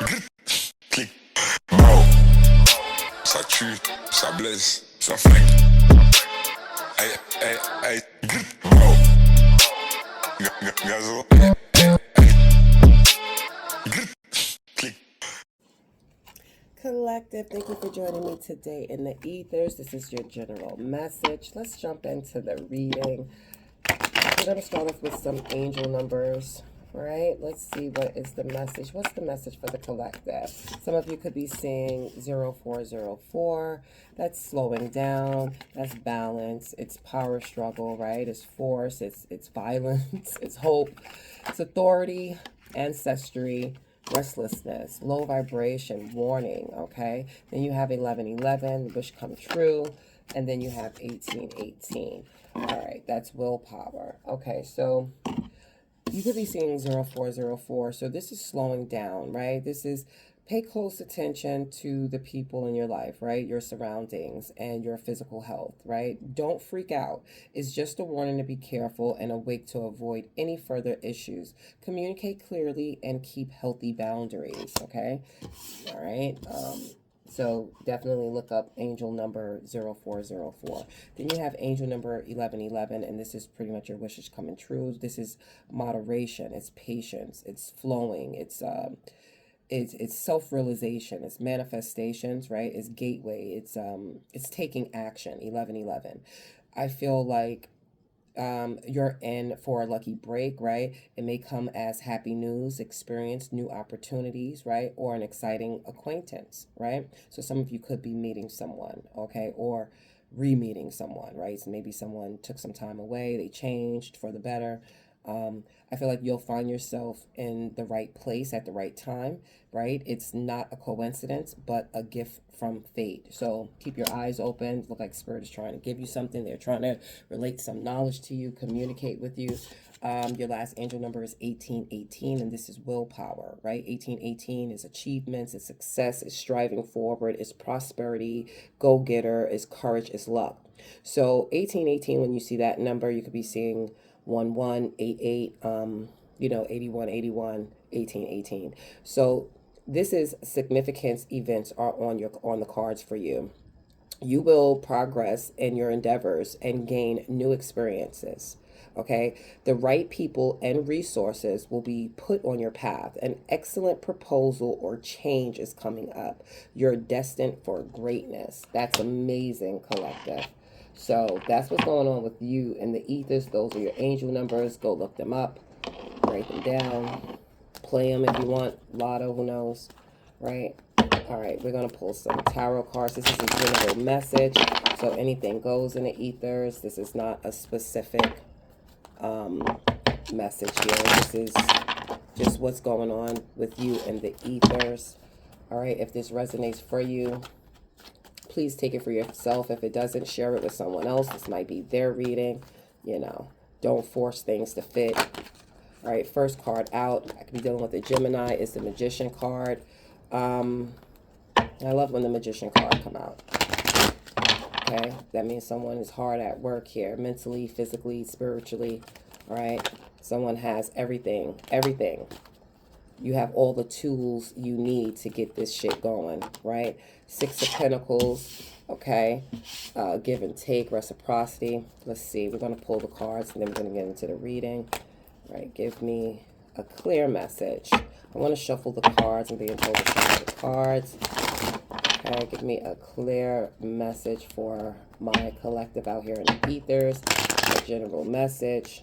Clic. Mao. Ça tue, ça blesse, ça flingue. Aïe, aïe, aïe. Mao. Gazo. Clic. Collective, thank you for joining me today in the ethers. This is your general message. Let's jump into the reading. We're going to start off with some angel numbers. All right, let's see what is the message. What's the message for the collective? Some of you could be seeing 0404. That's slowing down. That's balance. It's power struggle, right? It's force. It's violence. It's hope. It's authority, ancestry, restlessness, low vibration, warning, okay? Then you have 1111, wish come true, and then you have 1818. All right, that's willpower. Okay, so you could be seeing 0404. So this is slowing down, right? This is pay close attention to the people in your life, right? Your surroundings and your physical health, right? Don't freak out. It's just a warning to be careful and awake to avoid any further issues. Communicate clearly and keep healthy boundaries, okay? All right. So definitely look up angel number 0404. Then you have angel number 1111, and this is pretty much your wishes coming true. This is moderation, it's patience, it's flowing, it's self-realization, it's manifestations, right? It's gateway, it's taking action. 1111. I feel like you're in for a lucky break, right? It may come as happy news, experience, new opportunities, right? Or an exciting acquaintance, right? So some of you could be meeting someone, okay? Or re-meeting someone, right? So maybe someone took some time away, they changed for the better. I feel like you'll find yourself in the right place at the right time, right? It's not a coincidence, but a gift from fate. So keep your eyes open. Look like Spirit is trying to give you something. They're trying to relate some knowledge to you, communicate with you. Your last angel number is 1818, and this is willpower, right? 1818 is achievements, it's success, it's striving forward, it's prosperity, go-getter, it's courage, it's luck. So 1818, when you see that number, you could be seeing 1188, 8181, 1818. So this is significant events are on the cards for you. You will progress in your endeavors and gain new experiences. Okay, the right people and resources will be put on your path. An excellent proposal or change is coming up. You're destined for greatness. That's amazing, collective. So that's what's going on with you in the ethers. Those are your angel numbers. Go look them up, write them down, play them if you want. Lotto, who knows, right? All right, we're going to pull some tarot cards. This is a general message, so anything goes in the ethers. This is not a specific message here. This is just what's going on with you in the ethers. All right, if this resonates for you, please take it for yourself. If it doesn't, share it with someone else. This might be their reading. Don't force things to fit. All right, first card out. I could be dealing with a Gemini. It's the Magician card. I love when the Magician card come out. Okay, that means someone is hard at work here, mentally, physically, spiritually. All right, someone has everything. You have all the tools you need to get this shit going, right? Six of Pentacles, okay? Give and take, reciprocity. Let's see, we're going to pull the cards, and then we're going to get into the reading. All right, give me a clear message. I want to shuffle the cards and being told to shuffle the cards. Okay, give me a clear message for my collective out here in the ethers. A general message.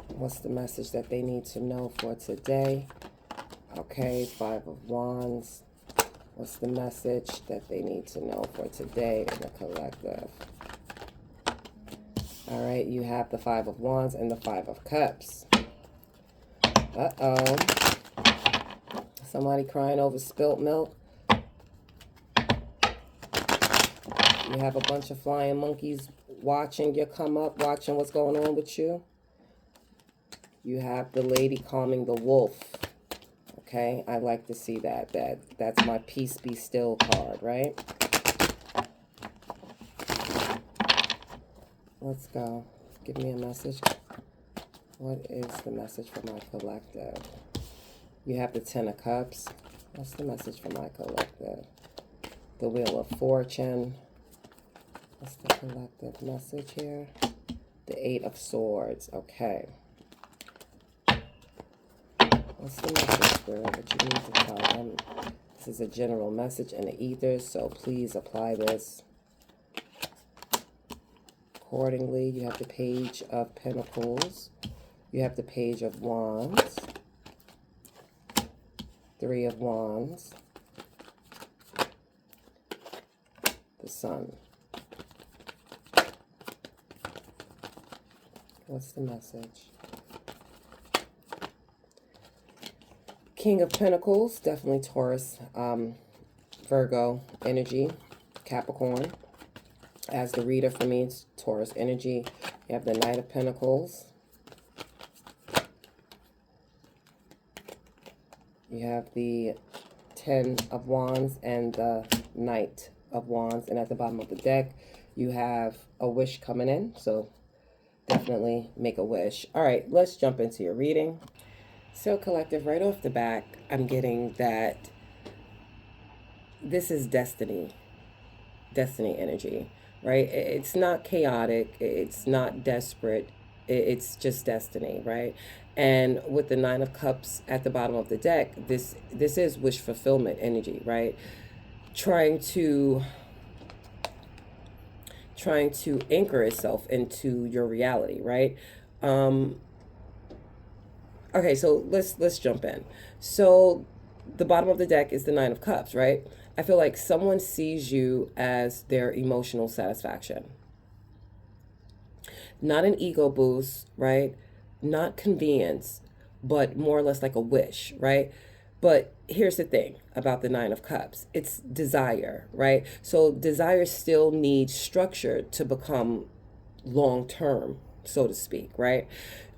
What's the message that they need to know for today? Okay, Five of Wands. What's the message that they need to know for today in the collective? All right, you have the Five of Wands and the Five of Cups. Uh-oh. Somebody crying over spilt milk. You have a bunch of flying monkeys watching you come up, watching what's going on with you. You have the lady calming the wolf. Okay, I like to see that. That's my peace be still card, right? Let's go. Give me a message. What is the message for my collective? You have the Ten of Cups. What's the message for my collective? The Wheel of Fortune. What's the collective message here? The Eight of Swords. Okay. What's the message, Spirit, that you need to tell them? This is a general message in the ethers, so please apply this accordingly. You have the Page of Pentacles. You have the Page of Wands. Three of Wands. The Sun. What's the message? King of Pentacles, definitely Taurus, Virgo energy, Capricorn. As the reader for me, it's Taurus energy. You have the Knight of Pentacles. You have the Ten of Wands and the Knight of Wands. And at the bottom of the deck, you have a wish coming in. So definitely make a wish. All right, let's jump into your reading. So collective, right off the back, I'm getting that this is destiny energy, right? It's not chaotic. It's not desperate. It's just destiny, right? And with the Nine of Cups at the bottom of the deck, this is wish fulfillment energy, right? Trying to anchor itself into your reality, right? Okay, so let's jump in. So the bottom of the deck is the Nine of Cups, right? I feel like someone sees you as their emotional satisfaction. Not an ego boost, right? Not convenience, but more or less like a wish, right? But here's the thing about the Nine of Cups. It's desire, right? So desire still needs structure to become long-term, so to speak, right?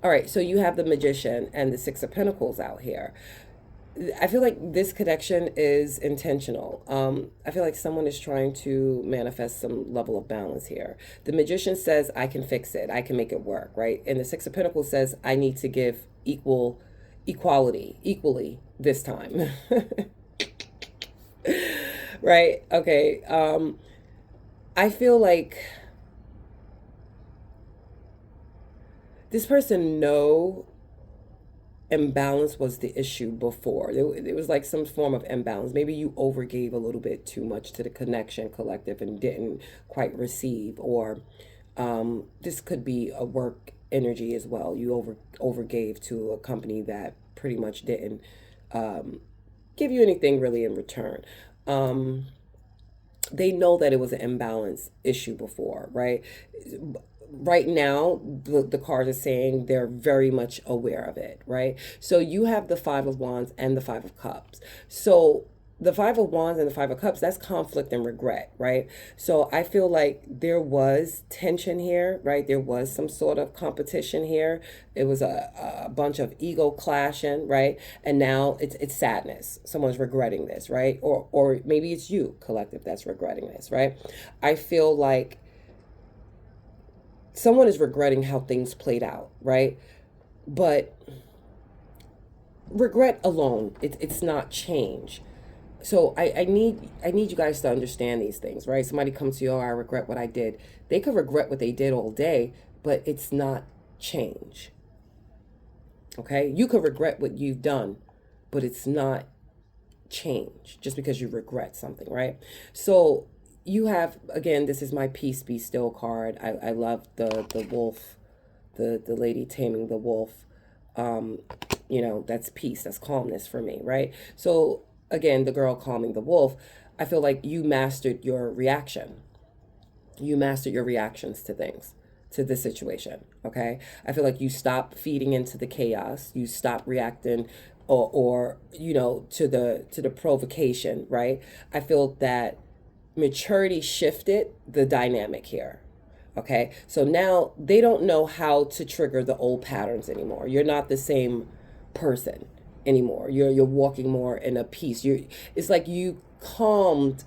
All right, so you have the Magician and the Six of Pentacles out here. I feel like this connection is intentional. I feel like someone is trying to manifest some level of balance here. The Magician says, I can fix it. I can make it work, right? And the Six of Pentacles says, I need to give equally this time. Right? Okay. I feel like this person know imbalance was the issue before. It was like some form of imbalance. Maybe you overgave a little bit too much to the connection collective and didn't quite receive, or this could be a work energy as well. You overgave to a company that pretty much didn't give you anything really in return. They know that it was an imbalance issue before, right? Right now, the card is saying they're very much aware of it, right? So you have the Five of Wands and the Five of Cups. So the Five of Wands and the Five of Cups, that's conflict and regret, right? So I feel like there was tension here, right? There was some sort of competition here. It was a bunch of ego clashing, right? And now it's sadness. Someone's regretting this, right? Or maybe it's you, collective, that's regretting this, right? I feel like someone is regretting how things played out, right? But regret alone, it's not change. So I need you guys to understand these things, right? Somebody comes to you, oh, I regret what I did. They could regret what they did all day, but it's not change. Okay? You could regret what you've done, but it's not change just because you regret something, right? So you have, again, this is my Peace Be Still card. I love the wolf, the lady taming the wolf. You know, that's peace, that's calmness for me, right? So again, the girl calming the wolf, I feel like you mastered your reaction. You mastered your reactions to things, to the situation, okay? I feel like you stopped feeding into the chaos. You stopped reacting or you know, to the provocation, right? I feel that maturity shifted the dynamic here. Okay, so now they don't know how to trigger the old patterns anymore. You're not the same person anymore. You're walking more in a peace. It's like you calmed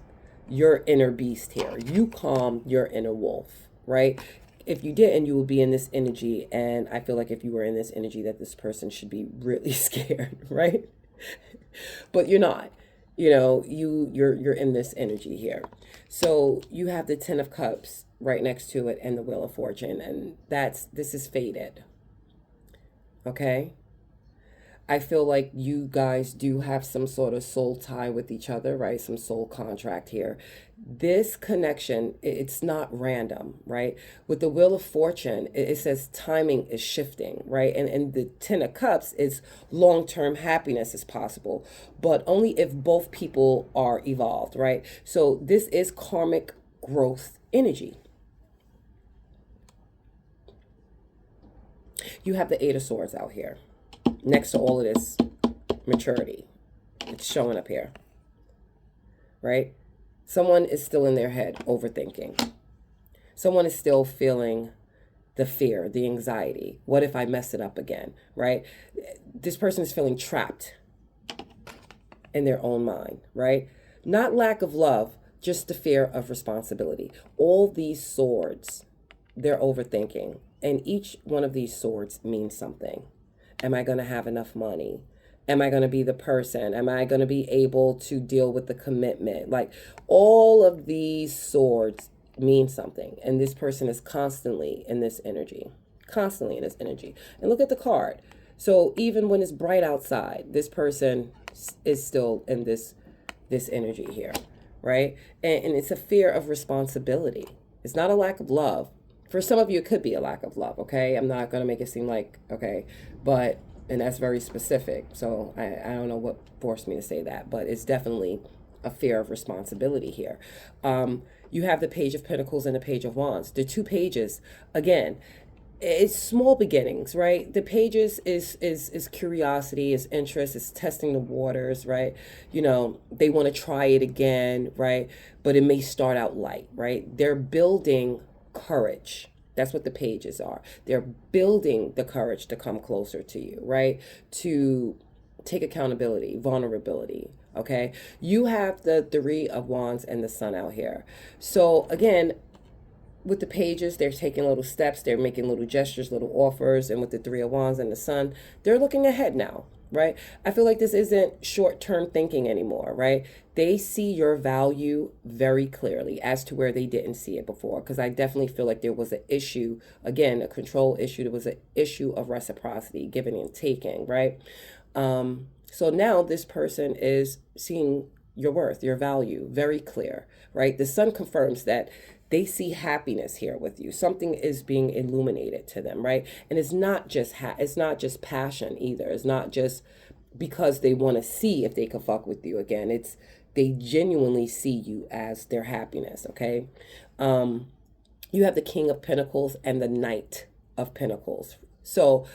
your inner beast here. You calmed your inner wolf, right? If you didn't, you would be in this energy, and I feel like if you were in this energy, that this person should be really scared, right? But you're not. You know, you're in this energy here. So you have the Ten of Cups right next to it and the Wheel of Fortune, and this is fated. Okay? I feel like you guys do have some sort of soul tie with each other, right? Some soul contract here. This connection, it's not random, right? With the Wheel of Fortune, it says timing is shifting, right? And the Ten of Cups is long-term happiness is possible, but only if both people are evolved, right? So this is karmic growth energy. You have the Eight of Swords out here next to all of this maturity. It's showing up here, right? Someone is still in their head overthinking. Someone is still feeling the fear, the anxiety. What if I mess it up again, right? This person is feeling trapped in their own mind, right? Not lack of love, just the fear of responsibility. All these swords, they're overthinking. And each one of these swords means something. Am I going to have enough money? Am I going to be the person? Am I going to be able to deal with the commitment? Like, all of these swords mean something. And this person is constantly in this energy. Constantly in this energy. And look at the card. So even when it's bright outside, this person is still in this energy here, right? And it's a fear of responsibility. It's not a lack of love. For some of you, it could be a lack of love, okay? I'm not going to make it seem like, okay, but, and that's very specific. So I don't know what forced me to say that, but it's definitely a fear of responsibility here. You have the Page of Pentacles and the Page of Wands. The two pages, again, it's small beginnings, right? The pages is curiosity, is interest, is testing the waters, right? You know, they want to try it again, right? But it may start out light, right? They're building courage. That's what the pages are. They're building the courage to come closer to you, right? To take accountability, vulnerability, okay? You have the Three of Wands and the Sun out here. So again, with the pages, they're taking little steps, they're making little gestures, little offers, and with the Three of Wands and the Sun, they're looking ahead now, right? I feel like this isn't short-term thinking anymore, right? They see your value very clearly as to where they didn't see it before, because I definitely feel like there was an issue, again, a control issue. There was an issue of reciprocity, giving and taking, right? So now this person is seeing your worth, your value, very clear, right? The Sun confirms that they see happiness here with you. Something is being illuminated to them, right? And it's not just it's not just passion either. It's not just because they want to see if they can fuck with you again. It's they genuinely see you as their happiness, okay? You have the King of Pentacles and the Knight of Pentacles. So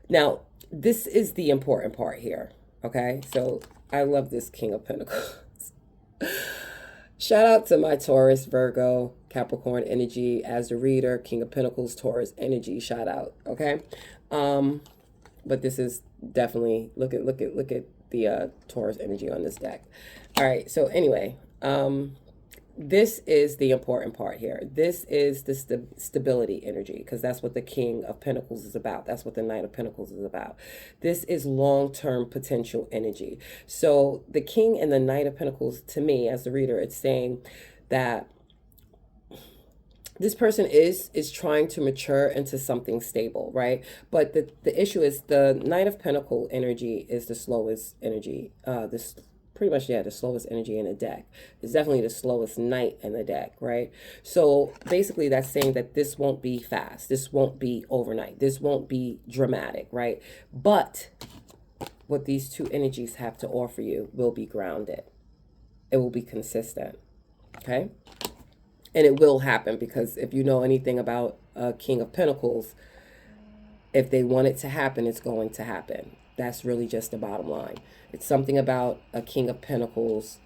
now this is the important part here, okay? So I love this King of Pentacles. Shout out to my Taurus, Virgo, Capricorn energy as the reader, King of Pentacles, Taurus energy, shout out, okay? But this is definitely, look at the Taurus energy on this deck. All right, so anyway, this is the important part here. This is the stability energy, because that's what the King of Pentacles is about. That's what the Knight of Pentacles is about. This is long-term potential energy. So the King and the Knight of Pentacles, to me, as the reader, it's saying that this person is trying to mature into something stable, right? But the issue is the Knight of Pentacle energy is the slowest energy. This pretty much, yeah, the slowest energy in the deck. It's definitely the slowest Knight in the deck, right? So basically that's saying that this won't be fast. This won't be overnight. This won't be dramatic, right? But what these two energies have to offer you will be grounded. It will be consistent, okay? And it will happen, because if you know anything about King of Pentacles, if they want it to happen, it's going to happen. That's really just the bottom line. It's something about a King of Pentacles.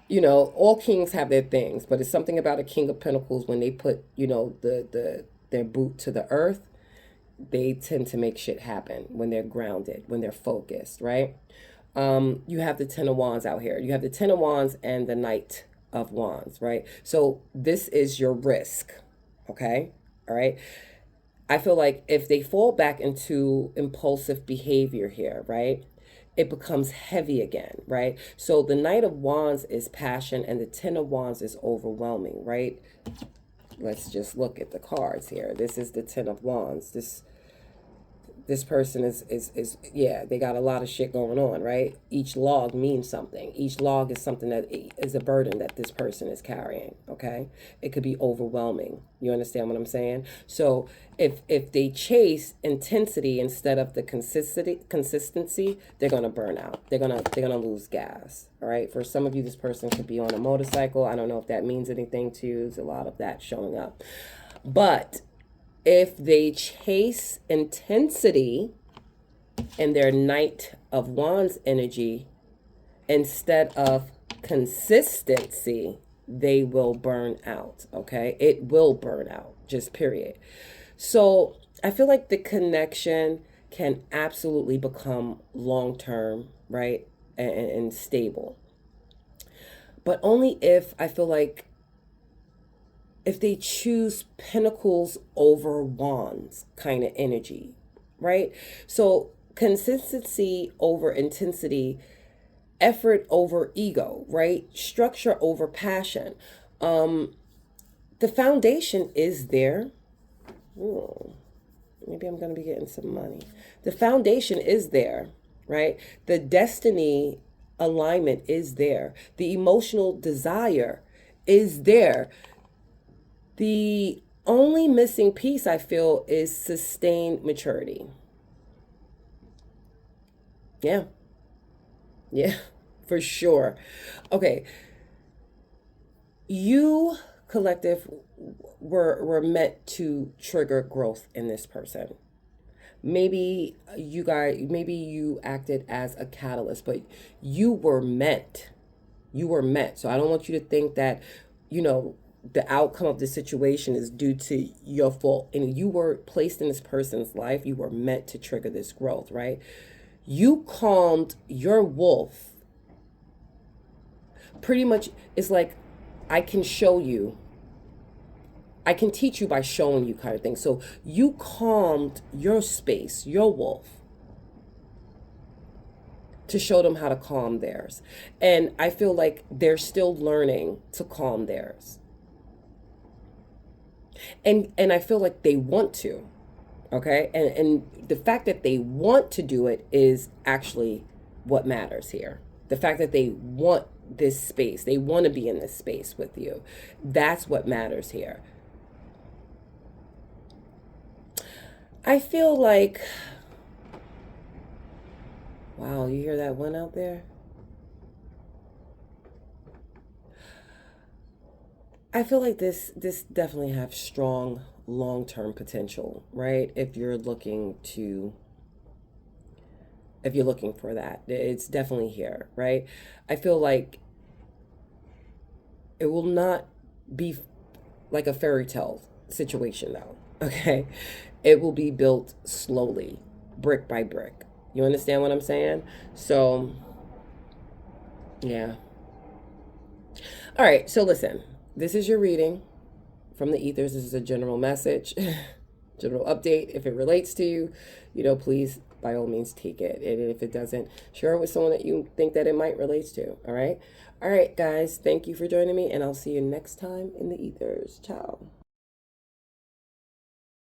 You know, all kings have their things, but it's something about a King of Pentacles when they put, you know, their boot to the earth, they tend to make shit happen when they're grounded, when they're focused, right? You have the Ten of Wands out here. You have the Ten of Wands and the Knight of Wands, right? So this is your risk, okay? All right? I feel like if they fall back into impulsive behavior here, right? it becomes heavy again, right? So the Knight of Wands is passion and the Ten of Wands is overwhelming, right? Let's just look at the cards here. This is the Ten of Wands. This person is yeah, they got a lot of shit going on, right? Each log means something. Each log is something that is a burden that this person is carrying, okay? It could be overwhelming. You understand what I'm saying? So if they chase intensity instead of the consistency, they're gonna burn out. They're gonna lose gas. All right. For some of you, this person could be on a motorcycle. I don't know if that means anything to you. There's a lot of that showing up. But if they chase intensity in their Knight of Wands energy instead of consistency, they will burn out, okay? It will burn out, just period. So I feel like the connection can absolutely become long-term, right? And stable. But only if I feel like if they choose pentacles over wands kind of energy, right? So consistency over intensity, effort over ego, right? Structure over passion. The foundation is there. Ooh, maybe I'm going to be getting some money. The foundation is there, right? The destiny alignment is there. The emotional desire is there. The only missing piece, I feel, is sustained maturity. Yeah. Yeah, for sure. Okay. You, collective, were meant to trigger growth in this person. Maybe you acted as a catalyst, but you were meant. You were meant. So I don't want you to think that, the outcome of the situation is due to your fault. And you were placed in this person's life. You were meant to trigger this growth, right? You calmed your wolf. Pretty much, it's like, I can show you. I can teach you by showing you kind of thing. So you calmed your space, your wolf, to show them how to calm theirs. And I feel like they're still learning to calm theirs. And I feel like they want to, okay? And the fact that they want to do it is actually what matters here. The fact that they want this space, they want to be in this space with you. That's what matters here. I feel like, wow, you hear that one out there? I feel like this definitely have strong long-term potential, right? If you're looking for that, it's definitely here, right? I feel like it will not be like a fairy tale situation though, okay? It will be built slowly, brick by brick. You understand what I'm saying? So, yeah. All right, so listen, this is your reading from the ethers. This is a general message, general update. If it relates to you, please, by all means, take it. And if it doesn't, share it with someone that you think that it might relate to, all right? All right, guys, thank you for joining me, and I'll see you next time in the ethers. Ciao.